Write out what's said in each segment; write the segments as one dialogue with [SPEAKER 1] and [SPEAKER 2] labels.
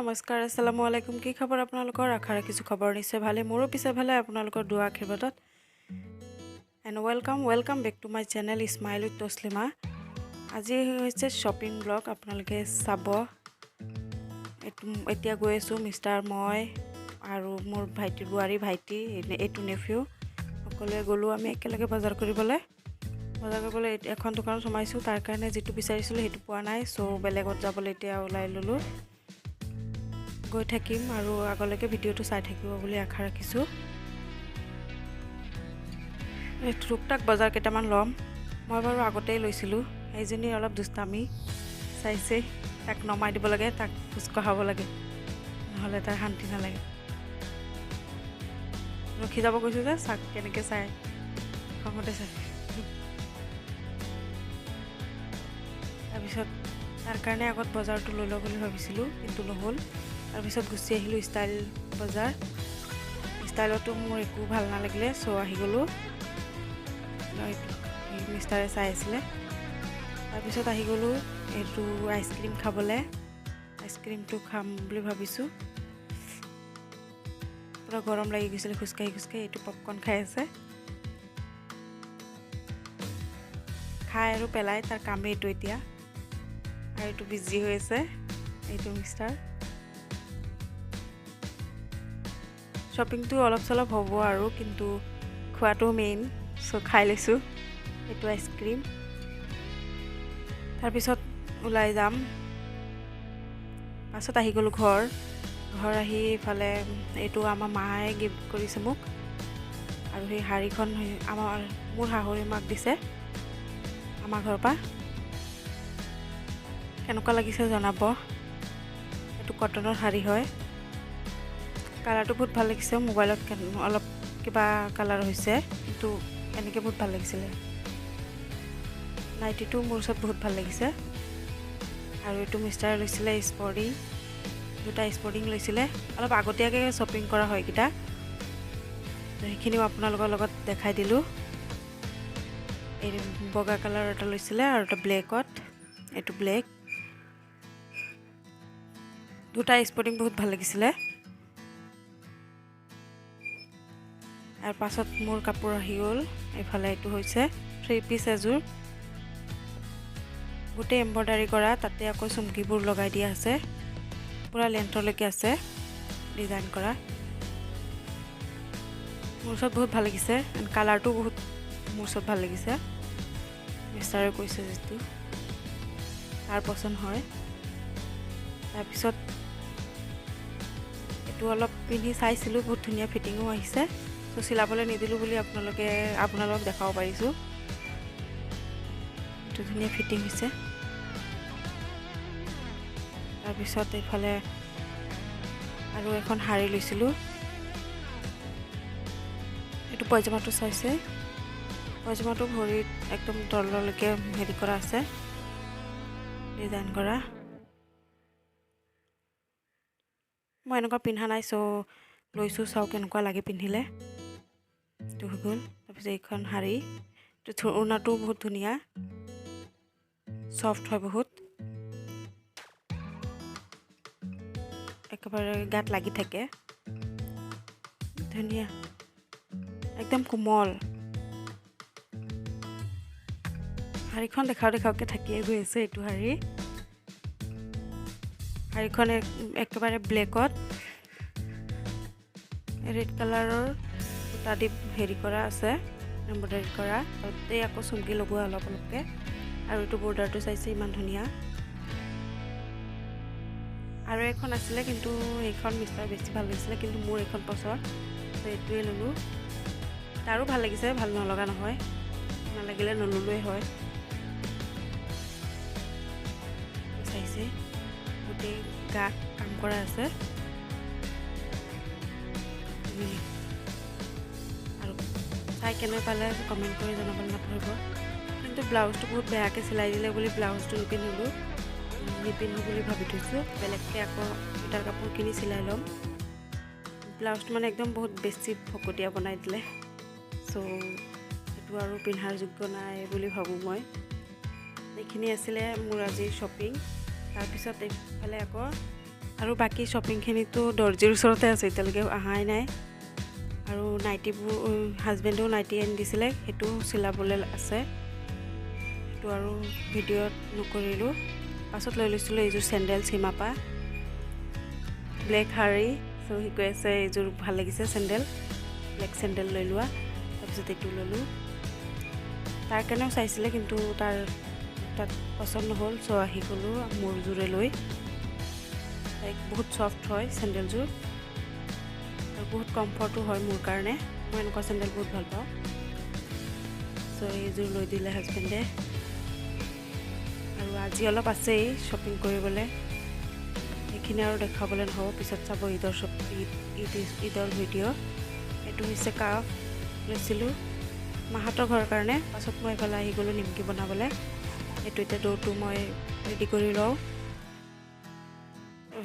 [SPEAKER 1] নমস্কাৰ আসসালামু আলাইকুম কি খবৰ আপোনালোকৰ আশা ৰাখিছো খবৰ নিশ্চয় ভালে মোৰো পিছে ভালে আপোনালোকৰ দুৱা আশীৰ্বাদত and welcome back to my channel smile with Taslima আজি হৈছে শপিং ব্লগ আপোনালোকে চাব এতিয়া গৈ আছো মিষ্টাৰ মই আৰু মোৰ ভাইটিৰ বুৱাৰী ভাইটি এটো নেফিউ সকলোৱে গলো আমি একেলগে বজাৰ কৰিবলৈ এখন দোকানত সোমাইছো তাৰ কাৰণে যেটো বিচাৰিছিলো হেতু পোৱা নাই সো বেলেগত যাবলৈ এতিয়া ওলাই ললো গৈ থাকিম আৰু আগলৈকে ভিডিওটো চাই থাকিব বুলি আশা ৰাখিছো এই টুকটাক বজাৰ কেইটামান লম মই বাৰু আগতেই লৈছিলো এইজনী অলপ দুষ্টামি চাইছে তাক নমাই দিব লাগে তাক খুস্কহাব লাগে নহলে তাৰ শান্তি নালাগে ৰখি যাব কৈছো যে চাক কেনেকৈ চাই খঙতে চাই তাৰপিছত তাৰ কাৰণে আগত বজাৰটো লৈ লওঁ বুলি ভাবিছিলো কিন্তু নহল তাৰপিছত গুচি আহিলো ষ্টাইল বজাৰ ষ্টাইলটো মোৰ একো ভাল নালাগিলে সো আহি গলো মিষ্টাৰে চাই আছিলে তাৰপিছত আহি গলো এটো আইসক্ৰীম খাবলে আইসক্ৰীমটো খাম বুলি ভাবিছো পুৰা গৰম লাগি গৈছিল খুস্কাই এটো পপকৰ্ন খাই আছে খাই আৰু পেলাই তাৰ কামে এটো এতিয়া আৰু এটো বিজি হৈ আছে এটো মিষ্টাৰ শপিংটো অলপ চলপ হ'ব আৰু কিন্তু খোৱাটো মেইন সো খাই লৈছো এটো আইসক্ৰীম তাৰ পিছত উলাই যাম পাছত আহি গলো ঘৰ আহি ফালে এটো আমাৰ মায়ে গিফট কৰিছে মোক আৰু সেই হাৰিখন আমাৰ মোৰ হাহুৰি মাক দিছে আমাৰ ঘৰৰ পৰা কেনেকুৱা লাগিছে জনাব এটো কটনৰ হাৰি হয় কালাৰটো বহুত ভাল লাগিছে মোবাইলত অলপ কিবা কালাৰ হৈছে কিন্তু এনেকৈ বহুত ভাল লাগিছিলে নাইটিটো মোৰ ওচৰত বহুত ভাল লাগিছে আৰু এটো মিষ্টাৰ লৈছিলে স্পৰ্টিং দুটা স্পৰ্টিং লৈছিলে অলপ আগতীয়াকৈ শ্বপিং কৰা হয় কিটা সেইখিনিও আপোনালোকৰ লগত দেখাই দিলো এই বগা কালাৰ এটা লৈছিলে আৰু এটা ব্লেকত এটো ব্লেক দুটা স্পৰ্টিং বহুত ভাল লাগিছিলে আৰু পাছত মোৰ কাপোৰ আহি গল এফালে এটো হৈছে 3 পিস এজুৰ গুটে এমব্ৰয়ডাৰী কৰা তাতে আকৌ চুমকিবোৰ লগাই দিয়া আছে পুৰা লেন্থলৈকে আছে ডিজাইন কৰা মোৰ ওচৰত বহুত ভাল লাগিছে এণ্ড কালাৰটো বহুত মোৰ ওচৰত ভাল লাগিছে মিষ্টাৰে কৈছে যেটো তাৰ পছন্দ হয় তাৰপিছত এটো অলপ পিন্ধি চাইছিলো বহুত ধুনীয়া ফিটিংও আহিছে সো চিলাবলৈ নিদিলো বুলি আপোনালোকক দেখাব পাৰিছো এটো ধুনীয়া ফিটিং হৈছে তাৰপিছত এইফালে আৰু এখন হাৰি লৈছিলো এটো পয়জামাটো চাইছে পয়জামাটো ভৰিত একদম তললৈকে হেৰি কৰা আছে ডিজাইন কৰা মই এনেকুৱা পিন্ধা নাই সো লৈছো চাও কেনেকুৱা লাগে পিন্ধিলে এটো হৈ গল তাৰপিছত এইখন হাৰি এটো ওনাটো বহুত ধুনীয়া সফট হয় বহুত একেবাৰে গাত লাগি থাকে ধুনীয়া একদম কোমল হাৰিখন দেখাওকে থাকিয়ে গৈ আছে এটো হাৰিখন একেবাৰে ব্লেকত ৰেড কালাৰৰ সুতা দি হেৰি কৰা আছে এমব্ৰয়ডাৰী কৰা তাতে আকৌ চুমকি লগোৱা অলপকে আৰু এটো বৰ্ডাৰটো চাইছে ইমান ধুনীয়া আৰু এখন আছিলে কিন্তু এইখন মিষ্টাৰ বেছি ভাল লাগিছিলে কিন্তু মোৰ এইখন পছন্দ তো এটোৱে ললো তাৰো ভাল লাগিছে ভাল নলগা নহয় নালাগিলে নললোৱে হয় চাইছে গোটেই গাত কাম কৰা আছে আৰু চাই কেনে পালে কমেন্ট কৰি জনাবলৈ নাপাহৰিব কিন্তু ব্লাউজটো বহুত বেয়াকৈ চিলাই দিলে বুলি ব্লাউজটো নিপিন্ধো বুলি ভাবি থৈছো বেলেগকৈ আকৌ এটাৰ কাপোৰ কিনি চিলাই ল'ম ব্লাউজটো মানে একদম বহুত বেছি ফকটীয়া বনাই দিলে সো এটো আৰু পিন্ধাৰ যোগ্য নাই বুলি ভাবো মই এইখিনি আছিলে মোৰ আজিৰ শপিং তাৰপিছত এইফালে আকৌ আৰু বাকী শ্বপিংখিনিতো দৰ্জিৰ ওচৰতে আছে, এতিয়ালৈকে অহাই নাই। আৰু নাইটিবোৰ হাজবেণ্ডেও নাইটি আনি দিছিলে, সেইটো চিলাবলৈ আছে। সেইটো আৰু ভিডিঅ'ত নকৰিলোঁ। পাছত লৈ লৈছিলোঁ এইযোৰ চেণ্ডেল সীমাপা ব্লেক শাৰী। চ' সি কৈ আছে এইযোৰ ভাল লাগিছে চেণ্ডেল, ব্লেক চেণ্ডেল লৈ লোৱা। তাৰপিছত এইটো ল'লোঁ। তাৰ কাৰণেও চাইছিলে, কিন্তু তাৰ তাত পচন্দ নহ'ল। চ' আহি গ'লোঁ মোৰ যোৰে লৈ। লাইক বহুত ছফ্ট হয় চেণ্ডেলযোৰ আৰু বহুত কমফৰ্টো হয় মোৰ কাৰণে। মই এনেকুৱা চেণ্ডেল বহুত ভাল পাওঁ। চ' এইযোৰ লৈ দিলে হাজবেণ্ডে। আৰু আজি অলপ আছেই শ্বপিং কৰিবলৈ, সেইখিনি আৰু দেখাবলৈ নহ'ব, পিছত চাব ঈদৰ ভিডিঅ'। এইটো হৈছে কাপ লৈছিলোঁ মাহঁতৰ ঘৰৰ কাৰণে। পাছত মই এইফালে আহি গ'লোঁ নিমকি বনাবলৈ। এইটো এতিয়া ডোটো মই ৰেডি কৰি লওঁ।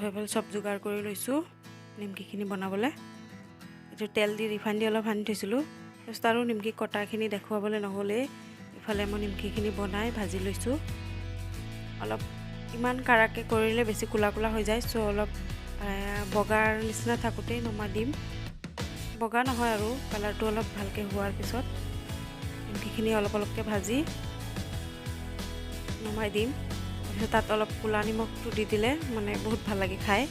[SPEAKER 1] সেইফালে চব যোগাৰ কৰি লৈছোঁ নিমকিখিনি বনাবলৈ। এইটো তেল দি ৰিফাইন দি অলপ সানি থৈছিলোঁ। তাৰপিছত আৰু নিমকি কটাখিনি দেখুৱাবলৈ নহ'লেই, ইফালে মই নিমকিখিনি বনাই ভাজি লৈছোঁ। অলপ ইমান কাৰাকৈ কৰিলে বেছি ক'লা ক'লা হৈ যায়। চ' অলপ বগাৰ নিচিনা থাকোঁতেই নমাই দিম। বগা নহয় আৰু কালাৰটো অলপ ভালকৈ হোৱাৰ পিছত নিমকিখিনি অলপ অলপকৈ ভাজি নমাই দিম। তাৰপিছত তাত অলপ ক'লা নিমখটো দি দিলে মানে বহুত ভাল লাগে খাই,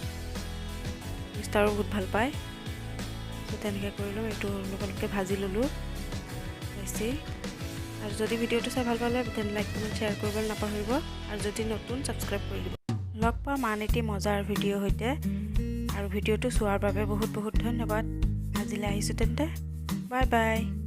[SPEAKER 1] মিষ্টাৰো বহুত ভাল পায়। চ' তেনেকৈ কৰিলোঁ। এইটো অলপ অলপকৈ ভাজি ল'লোঁ বেছি। আৰু যদি ভিডিঅ'টো চাই ভাল পালে তেন লাইক কমেণ্ট শ্বেয়াৰ কৰিবলৈ নাপাহৰিব। আৰু যদি নতুন ছাবস্ক্ৰাইব কৰি দিব। লগ পাম আন এটি মজাৰ ভিডিঅ'ৰ সৈতে। আৰু ভিডিঅ'টো চোৱাৰ বাবে বহুত বহুত ধন্যবাদ। আজিলৈ আহিছোঁ তেন্তে, বাই বাই।